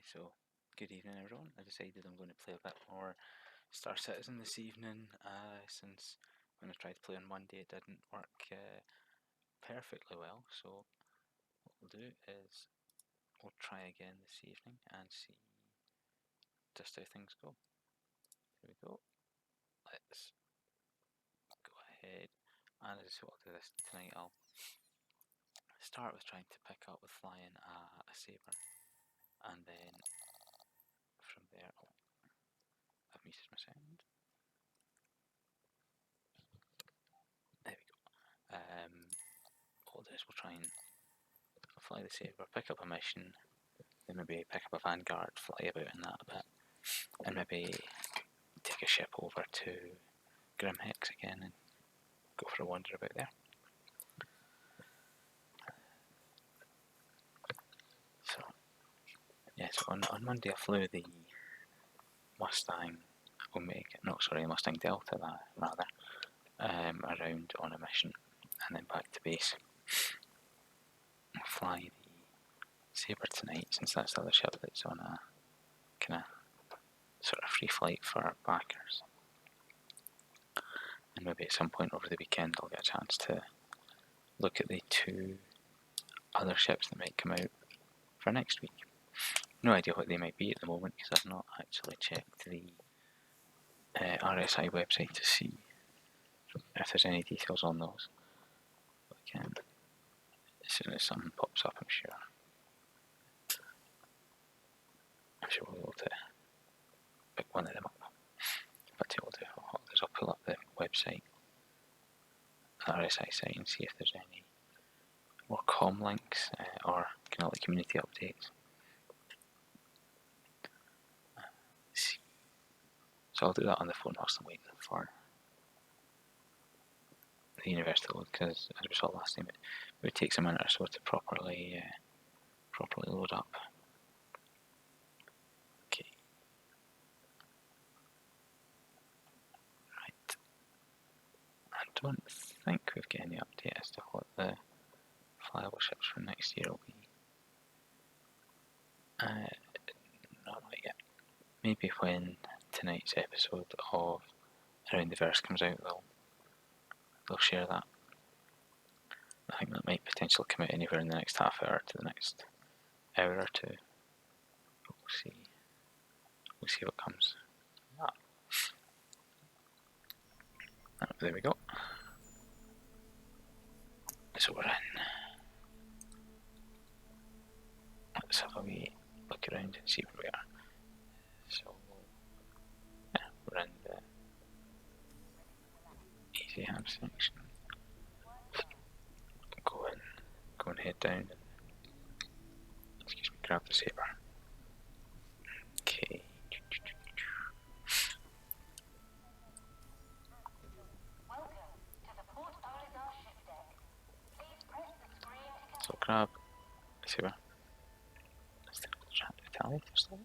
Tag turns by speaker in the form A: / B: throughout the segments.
A: So good evening everyone. I decided I'm going to play a bit more Star Citizen this evening, since when I tried to play on Monday it didn't work perfectly well. So what we'll do is we'll try again this evening and see just how things go. Here we go. Let's go ahead, and as what I'll do this tonight, I'll start with trying to pick up with flying a Sabre, and then from there I've muted my sound. There we go. What we'll do is we'll try and fly the Sabre, pick up a mission, then maybe pick up a Vanguard, fly about in that a bit, and maybe take a ship over to Grimhex again and go for a wander about there. So, yes, on Monday I flew the Mustang Mustang Delta around on a mission, and then back to base. I'll fly the Sabre tonight, since that's the other ship that's on a kind of sort of free flight for backers. And maybe at some point over the weekend I'll get a chance to look at the two other ships that might come out for next week. No idea what they might be at the moment, because I've not actually checked the RSI website to see if there's any details on those. But again, as soon as something pops up, I'm sure we'll be able to pick one of them up. But what I'll do is I'll pull up the website, the RSI site, and see if there's any more comm links or kind of like community updates. See. So I'll do that on the phone whilst I'm waiting for the university load, because as we saw last time, it would take a minute or so to properly load up. Okay. Right. I don't think we've got any update as to what the flyable ships for next year will be. Not yet. Maybe when tonight's episode of Around the Verse comes out, they'll share that. I think that might potentially come out anywhere in the next half hour to the next hour or two. But we'll see. We'll see what comes. There we go. So we're in. Let's have a wee look around and see where we are. So, yeah, we're in the easy ham section. Go and head down and, grab the Sabre. Okay. So grab the Sabre. Is there a retaliator still?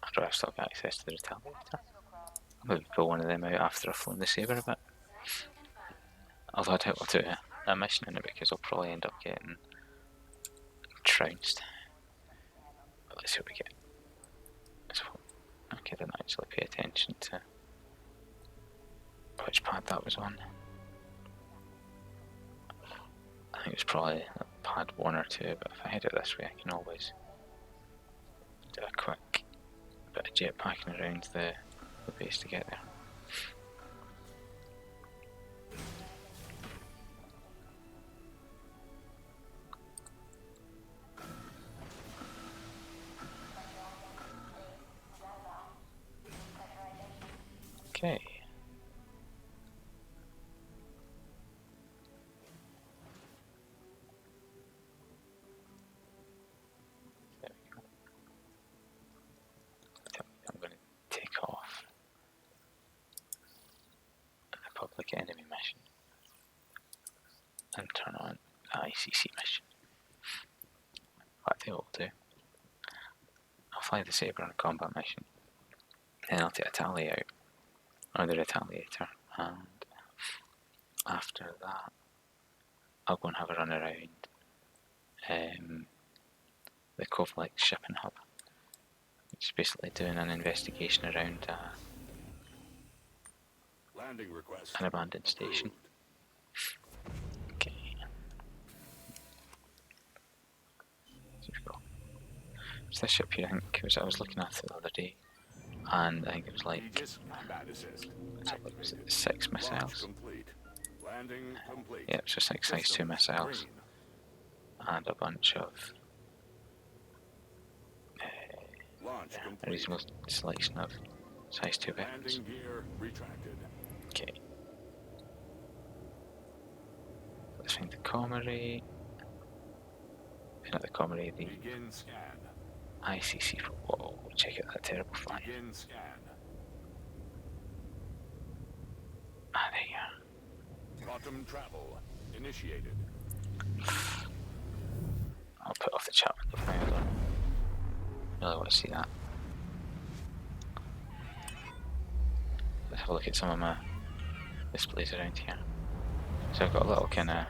A: After I've still got access to the retaliator, I'll maybe pull one of them out after I've flown the Sabre a bit. Although I doubt we'll do a mission in it, because I'll probably end up getting trounced. But let's see what we get. So, okay, I didn't actually pay attention to which pad that was on. I think it was probably pad 1 or 2, but if I head it this way I can always do a quick bit of jetpacking around the base to get there. Okay. There we go. I'm going to take off the public enemy mission and turn on the ICC mission. What I think we'll do, I'll fly the Sabre on a combat mission, then I'll take a tally out, or the retaliator, and after that I'll go and have a run around the Cove Lake shipping hub, which is basically doing an investigation around
B: Landing request
A: an abandoned station. Okay. So we've got this ship here. I think I was looking at it the other day, and I think it was like, was it 6 missiles? Yeah, so 6 size 2 missiles, and a bunch of a reasonable selection of size 2 weapons. Okay. Let's find the Comrie. Not the Comrie, the ICC. Whoa, check out that terrible flying. Ah, there you are.
B: Bottom travel initiated.
A: I'll put off the chat window for now, I don't really want to see that. Let's have a look at some of my displays around here. So I've got a little kind of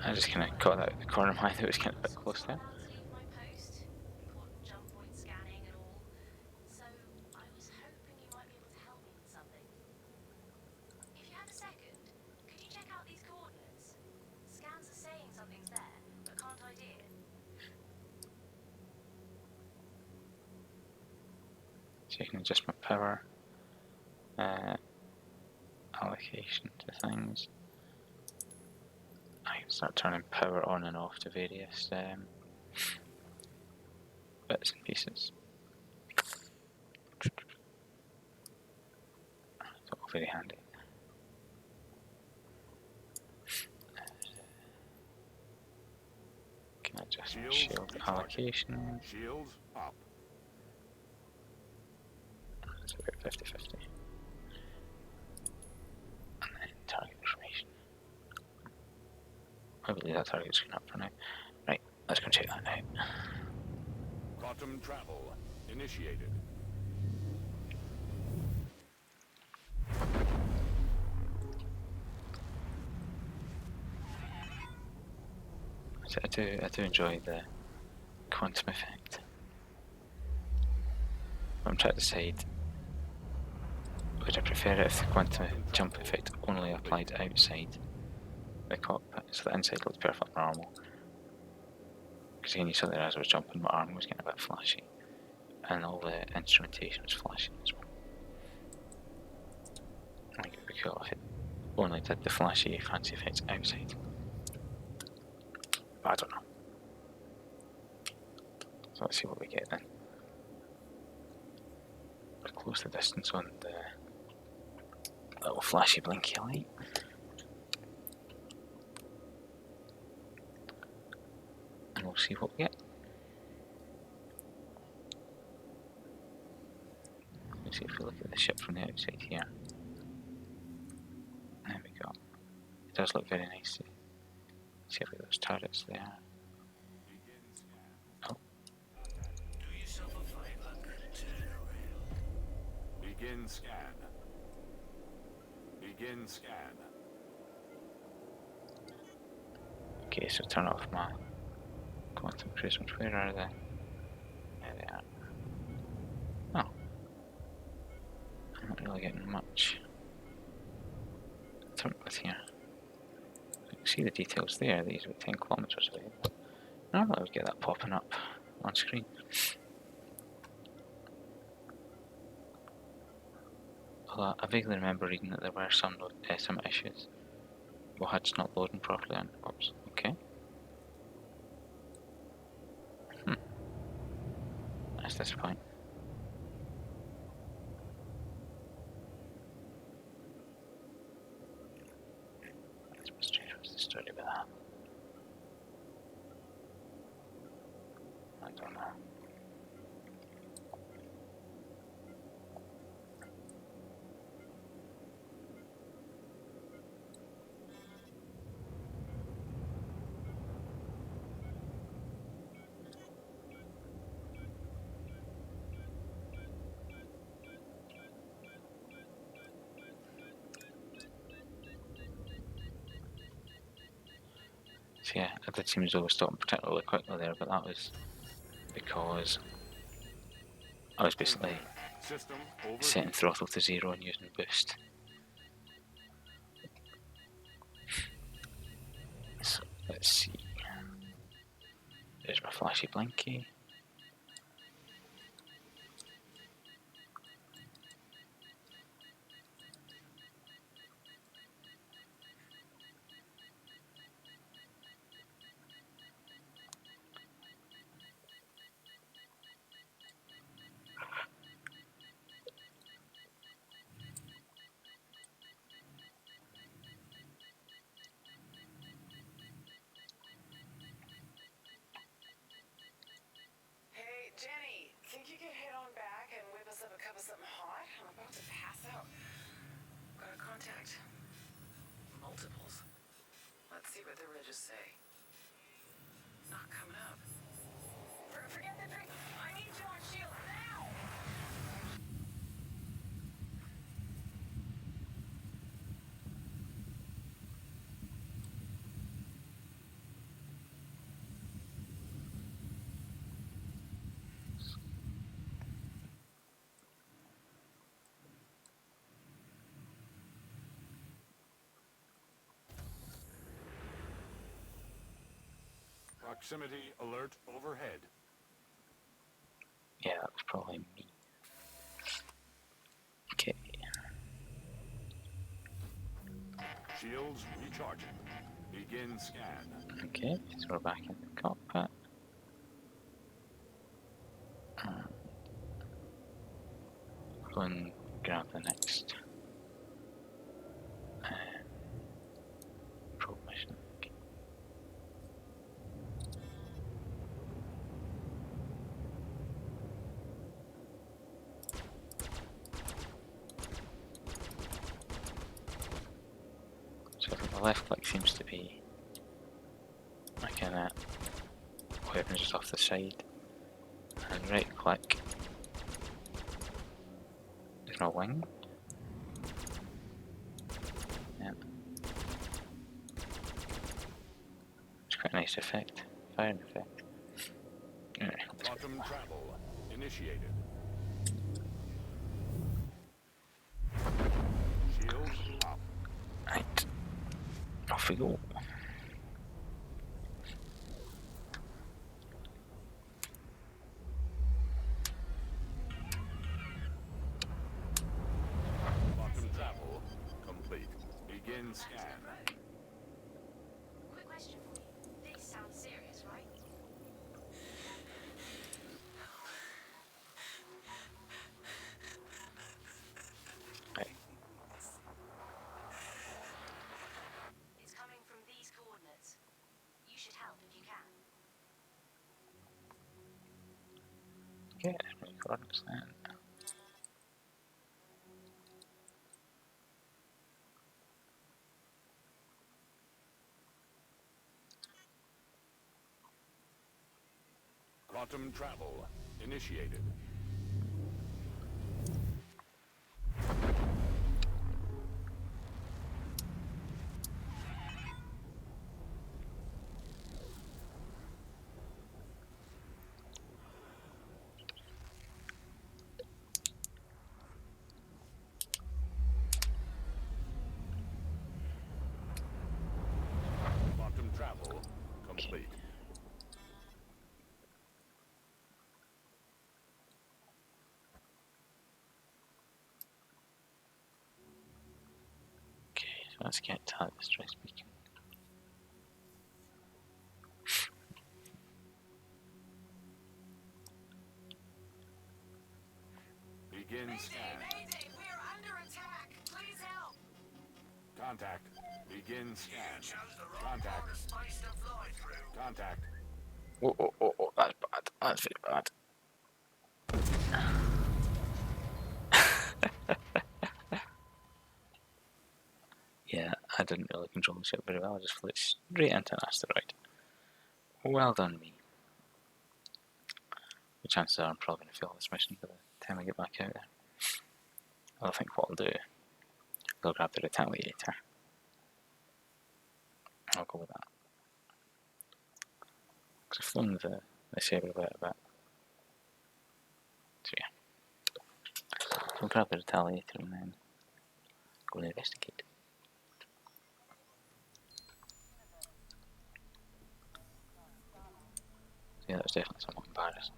A: I just kind of caught that at the corner of my eye that was kind of a bit close there. So you can adjust my power allocation to things. I can start turning power on and off to various bits and pieces. It's all very handy. Can adjust my shield allocation.
B: Shields up.
A: It's about 50-50. And then target information. I believe that target's going up for now. Right, let's go check that out.
B: Bottom travel initiated.
A: So I do enjoy the quantum effect. I'm trying to decide, would I prefer it if the quantum jump effect only applied outside the cockpit, so the inside looked perfectly normal? Because again, you saw there as I was jumping, my arm was getting a bit flashy, and all the instrumentation was flashing as well. I think it would be cool if it only did the flashy fancy effects outside. But I don't know. So let's see what we get then. We'll close the distance on the little flashy blinky light. And we'll see what we get. Let's see if we look at the ship from the outside here. There we go. It does look very nice. See if we got those turrets there. Oh.
B: Begin scan. Begin scan.
A: Okay, so turn off my quantum prisms. Where are they? There they are. Oh. I'm not really getting much. Turn with here. You can see the details there. These are 10 kilometers away. Normally I would get that popping up on screen. Although I vaguely remember reading that there were some issues. HUD's not loading properly on. Oops. Okay. That's disappointing. What's the story about that? don't know. So yeah, I did seem as though I was stopping particularly quickly there, but that was because I was basically
B: System
A: setting
B: overheated.
A: throttle to 0 and using boost. So let's see. There's my flashy blinky.
C: Hey, Jenny, think you could head on back and whip us up a cup of something hot? I'm about to pass out. Gotta contact multiples. Let's see what the ridges say. Not coming up. Forget the drink. I need you on shield now.
B: Proximity alert overhead.
A: Yeah, that was probably me. Okay.
B: Shields recharging. Begin scan.
A: Okay, so we're back in the cockpit. Go and grab the next probe mission. Okay. So the left click seems to be looking at weapons just off the side, and right click is my wing. Yeah. It's quite a nice effect, firing effect. Anyway, let's go.
B: Quantum travel initiated. Shields up.
A: Right, off we go.
B: Quantum travel complete. Begin scan.
D: Quick question for you. This sounds serious, right?
A: Right,
D: It's coming from these coordinates. You should help if you can.
A: okay, there's my coordinates then.
B: Quantum travel initiated. Quantum travel complete.
A: Okay, so let's get to that distress beacon.
B: Begin scan.
C: Mayday, we are under attack. Please help.
B: Contact. Begin scan. Contact. Contact.
A: Oh, that's bad. That's very bad. Yeah, I didn't really control the ship very well. I just flew straight into an asteroid. Well done, me. The chances are I'm probably going to fail this mission by the time I get back out there. I think what I'll do, I'll grab the retaliator. I'll go with that. Because I've flown the Sabre about a bit. So yeah. So I'll grab the retaliator and then go and investigate. So yeah, that was definitely somewhat embarrassing.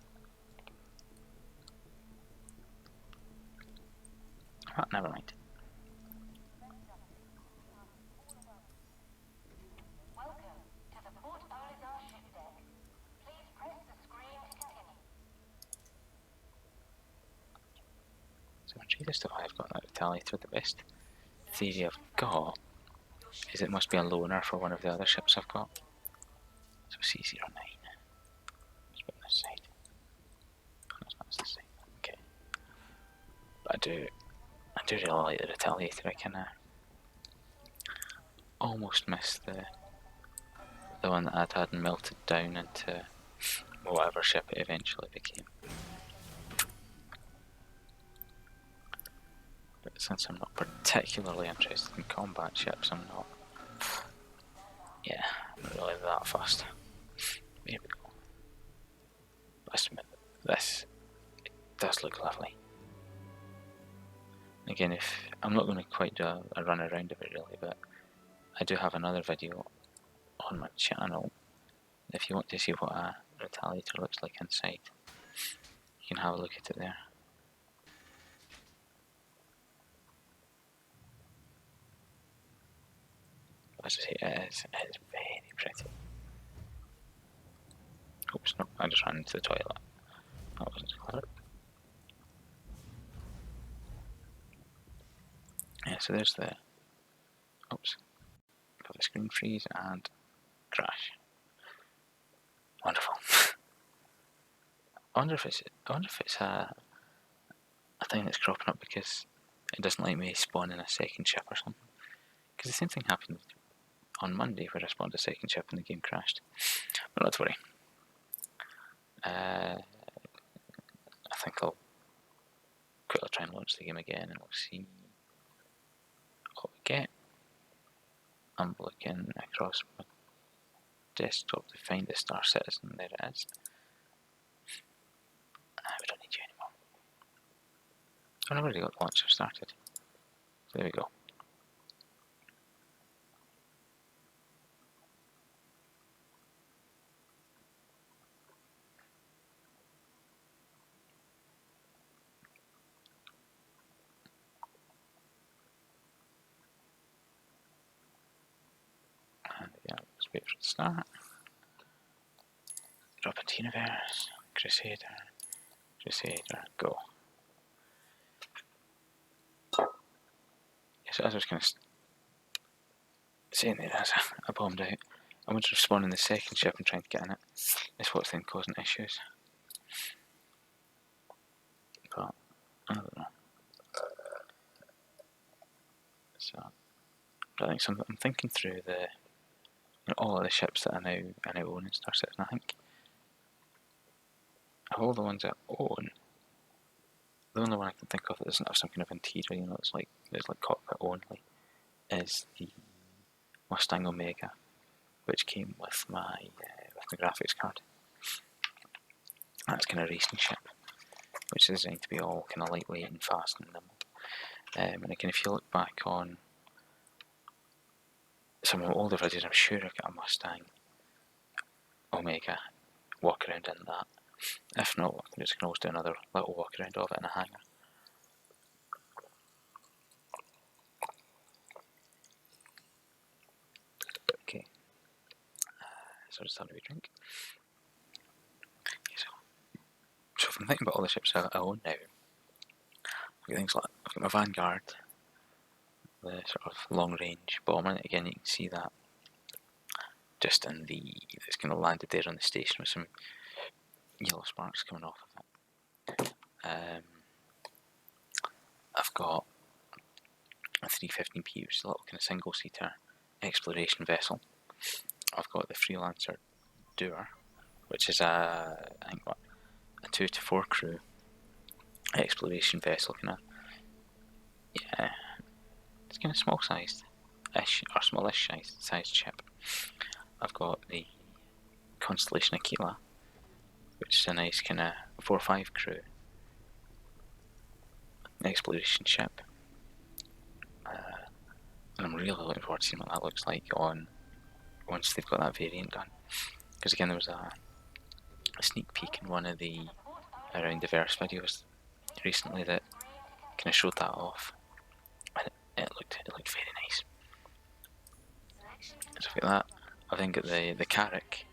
A: Oh, never mind.
D: Welcome to the Port Olisar ship deck. Please press the screen to continue.
A: So I'm sure as to why I've got that retaliator. The best theory I've got is it must be a loaner for one of the other ships I've got. So C09. Let's put on this side. Oh, that's the side. Okay. But I do really like the retaliator. I can almost miss the one that I'd had melted down into whatever ship it eventually became. But since I'm not particularly interested in combat ships, I'm not. Yeah, I'm not really that fussed. Here we go. Let's admit, this it does look lovely. Again, if I'm not going to quite do a run around of it really, but I do have another video on my channel. If you want to see what a retaliator looks like inside, you can have a look at it there. As I say, it is very pretty. Oops, no, I just ran into the toilet. That wasn't clever. Yeah, so there's the. Oops. Got the screen freeze and crash. Wonderful. I wonder if it's a thing that's cropping up because it doesn't let me spawn in a second ship or something. Because the same thing happened on Monday where I spawned a second ship and the game crashed. But not to worry. I think I'll quickly try and launch the game again and we'll see what we get. I'm looking across my desktop to find the Star Citizen. There it is. We don't need you anymore. I've already got the launcher started. So there we go. And yeah, let's wait for it to start. Drop into universe. Crusader. Go. Yeah, so as I was kind of saying there, as I bombed out, I wanted to spawn in the second ship and trying to get in it. It's what's then causing issues. But I don't know. So I think I'm thinking through all of the ships that I now own in Star Citizen. I think of all the ones I own, the only one I can think of that doesn't have some kind of interior, it's like cockpit only, is the Mustang Omega, which came with my graphics card. That's kind of a racing ship, which is designed to be all kind of lightweight and fast and nimble. And again, if you look back on some of my older videos, I'm sure I've got a Mustang Omega walk around in that. If not, I can always do another little walk around of it in a hangar. Okay, so just having a wee drink. Okay, so if I'm thinking about all the ships I own now, I've got things like I've got my Vanguard, the sort of long range bomber. Again, you can see that just in it's kind of landed there on the station with some yellow sparks coming off of it. I've got a 315p, which is a little kind of single-seater exploration vessel. I've got the Freelancer Doer, which is I think what, a 2 to 4 crew exploration vessel, kind of, yeah, it's kind of small-sized-ish, or smallish sized ship. I've got the Constellation Aquila, which is a nice kind of 4 or 5 crew exploration ship. And I'm really looking forward to seeing what that looks like once they've got that variant done. Because again, there was a sneak peek in one of the Around the Verse videos recently that kind of showed that off, and it looked very nice. And stuff like that. I think at the Carrack,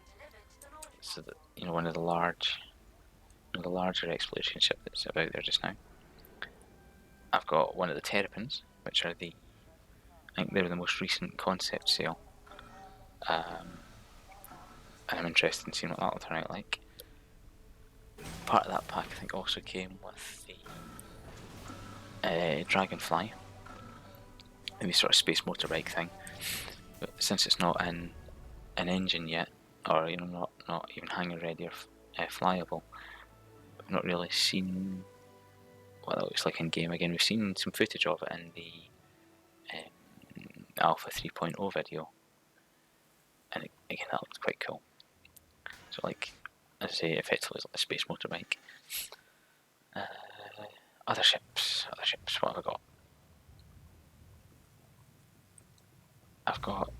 A: so that, you know, one of the larger exploration ship that's about there just now. I've got one of the Terrapins, which are I think they're the most recent concept sale. And I'm interested in seeing what that'll turn out like. Part of that pack, I think, also came with the Dragonfly, and the sort of space motorbike thing. But since it's not in an engine yet, or you know, not even hangar ready or flyable, I've not really seen what that looks like in game. Again, we've seen some footage of it in the Alpha 3.0 video, and again, that looked quite cool. So, like, as I say, effectively it's like a space motorbike. Other ships, what have I got? I've got,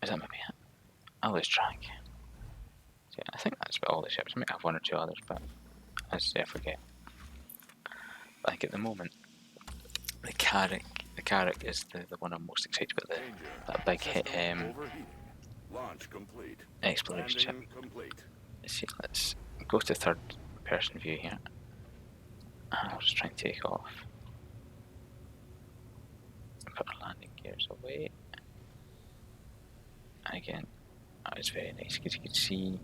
A: is that maybe it? I lose track. So, yeah, I think that's about all the ships. I might have one or two others, but as I say, I forget. But I think at the moment, the Carrack is the one I'm most excited about. That big hit
B: Launch complete.
A: exploration ship.
B: Landing complete.
A: Let's see, let's go to third person view here. And I'll just try and take off. Put our landing gears away. And again, that was very nice because you could see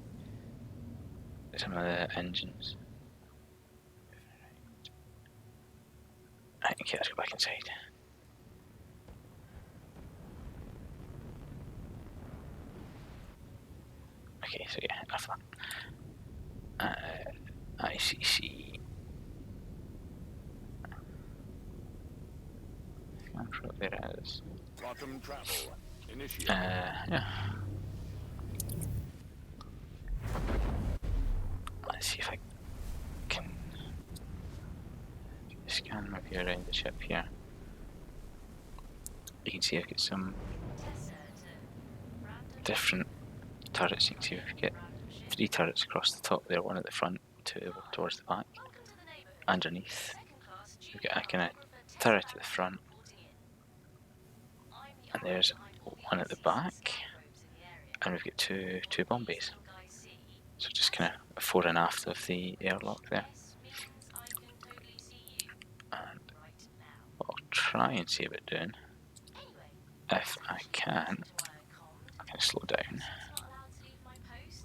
A: some of the engines. Right, okay, let's go back inside. Okay, so yeah, enough of that. ICC. I'm sure there is.
B: Bottom travel. Initiate.
A: Yeah. Let's see if I can scan maybe around the ship here. You can see I've got some different turrets. You can see we've got 3 turrets across the top there, one at the front, 2 towards the back. Underneath, we've got a kind of turret at the front, and there's one at the back, and we've got two bomb bays. So just kind of fore and aft of the airlock there. And what I'll try and see about doing, if I can slow down,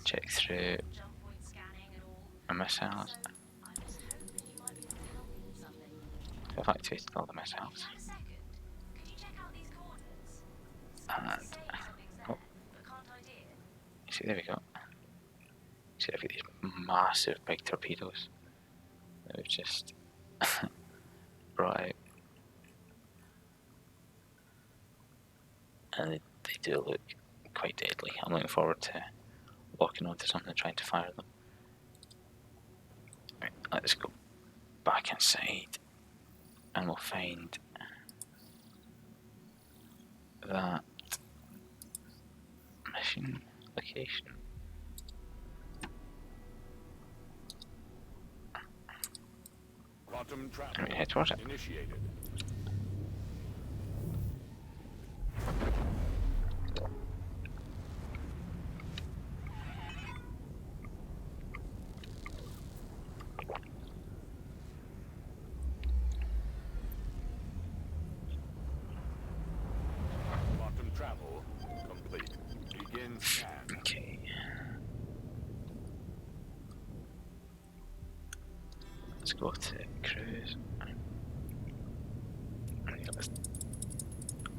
A: check through my missiles. I've activated all the missiles. And, oh, you see, there we go. See, I've got these massive big torpedoes that we've just brought out. And they do look quite deadly. I'm looking forward to walking onto something and trying to fire them. Right, let's go back inside and we'll find that mission location.
B: Bottom travel.
A: And we head towards it.
B: Initiated. Bottom travel complete. Begin scan.
A: Okay. Let's go to cruise.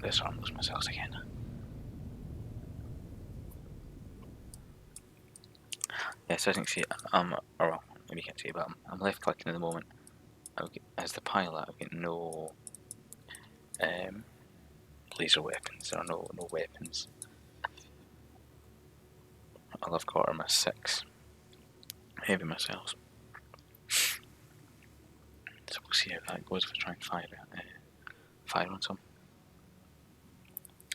A: Disarm those missiles again. Yes, I can see. Or well, maybe you can't see, but I'm left clicking at the moment. As the pilot, I've got no laser weapons or no weapons. I'll have got my 6 heavy missiles. So we'll see how that goes if I try and fire on some.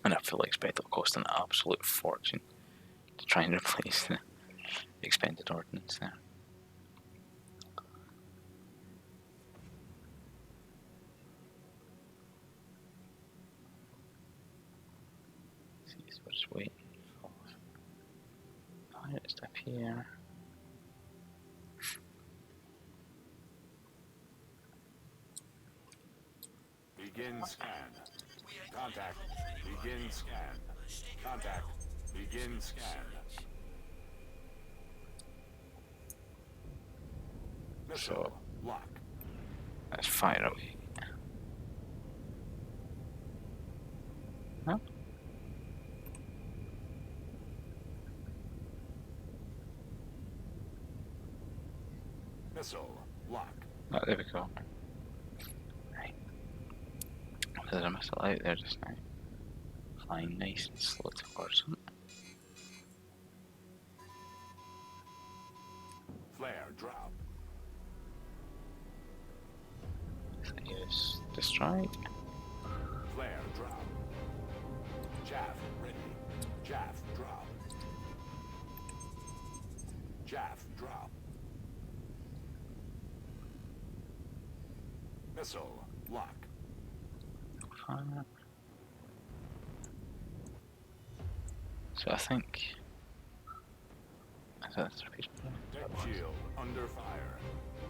A: And I fully expect it'll cost an absolute fortune to try and replace the expended ordnance there. See, so we're just waiting for pirates to appear.
B: Begin scan. Contact. Begin scan. Contact. Begin scan. Missile. Lock.
A: Let's fire away. Huh?
B: Missile. Lock.
A: Oh, there we go. Right. There's a missile out there just now. Flying nice and slow towards them.
B: Flare drop.
A: Use destroyed.
B: Flare drop. Chaff ready. Chaff drop. Chaff drop. Missile. Lock.
A: Fire. So I think. Is that the repeat?
B: Deck shield under fire.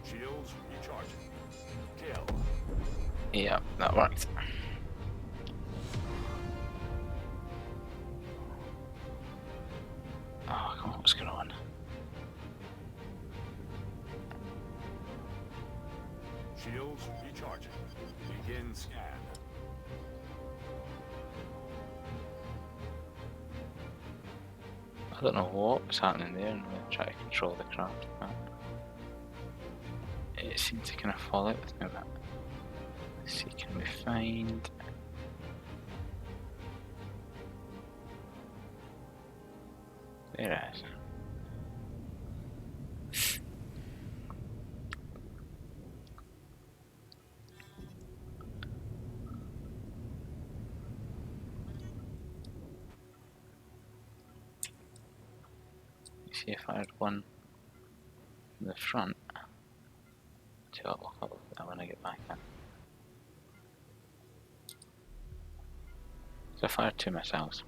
B: Shields recharging. Kill.
A: Yeah, that worked. Oh, come on, what's going on?
B: Shields recharging. Begin scan.
A: I don't know what was happening there, and I'm going to try to control the craft, but it seemed to kind of fall out with me a bit. Let's see, can we find... There it is. See if I had one in the front. So I'll look at that when I get back in. So I fired 2 missiles.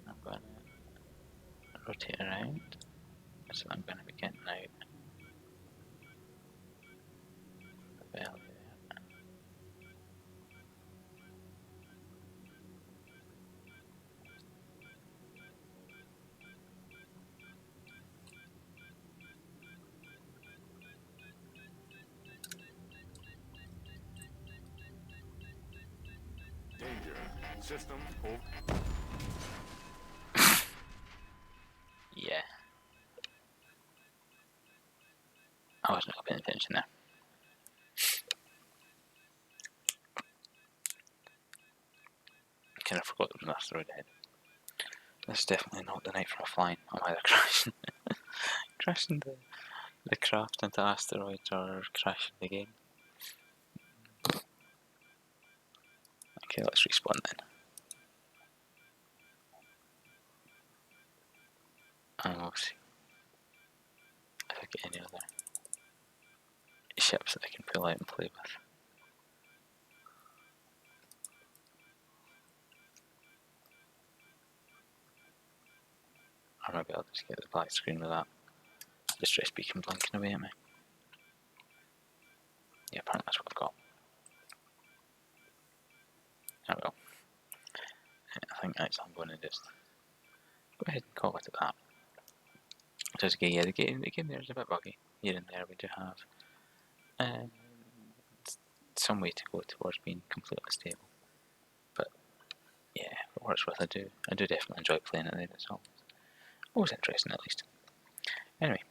A: I'm going to rotate around. So I'm going to be getting out the belly there.
B: Danger. System over.
A: Yeah. I wasn't paying attention there. Kind of forgot there was an asteroid ahead. This is definitely not the night for a flying. I'm either crashing the craft into asteroids or crashing the game. Okay, let's respawn then. And we'll see if I get any other ships that I can pull out and play with. Or maybe I'll just get the black screen with that distress beacon blinking away at me. Yeah, apparently that's what I've got. There we go. I think actually I'm going to just go ahead and call it at that. So it's okay, yeah, the game there is a bit buggy. Here and there we do have um, some way to go towards being completely stable. But yeah, for what it's worth, I do definitely enjoy playing it there. It's always interesting at least. Anyway,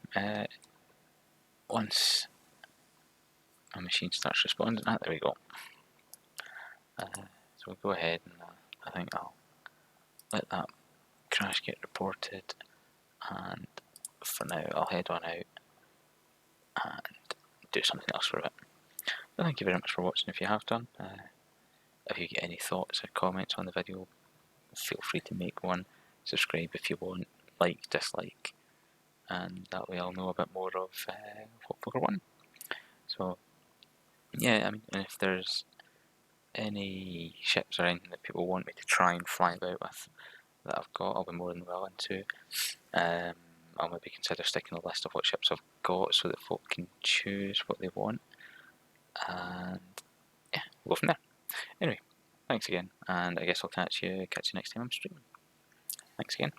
A: once a machine starts responding, there we go. So we'll go ahead and I think I'll let that crash get reported, and for now I'll head on out and do something else for a bit. But thank you very much for watching if you have done. If you get any thoughts or comments on the video, feel free to make one. Subscribe if you want, like, dislike, and that way I'll know a bit more of what Poker won. So yeah, I mean, and if there's any ships or anything that people want me to try and fly about with that I've got, I'll be more than willing to. I'll maybe consider sticking a list of what ships I've got so that folk can choose what they want, and yeah, we'll go from there. Anyway, thanks again, and I guess I'll catch you next time I'm streaming. Thanks again.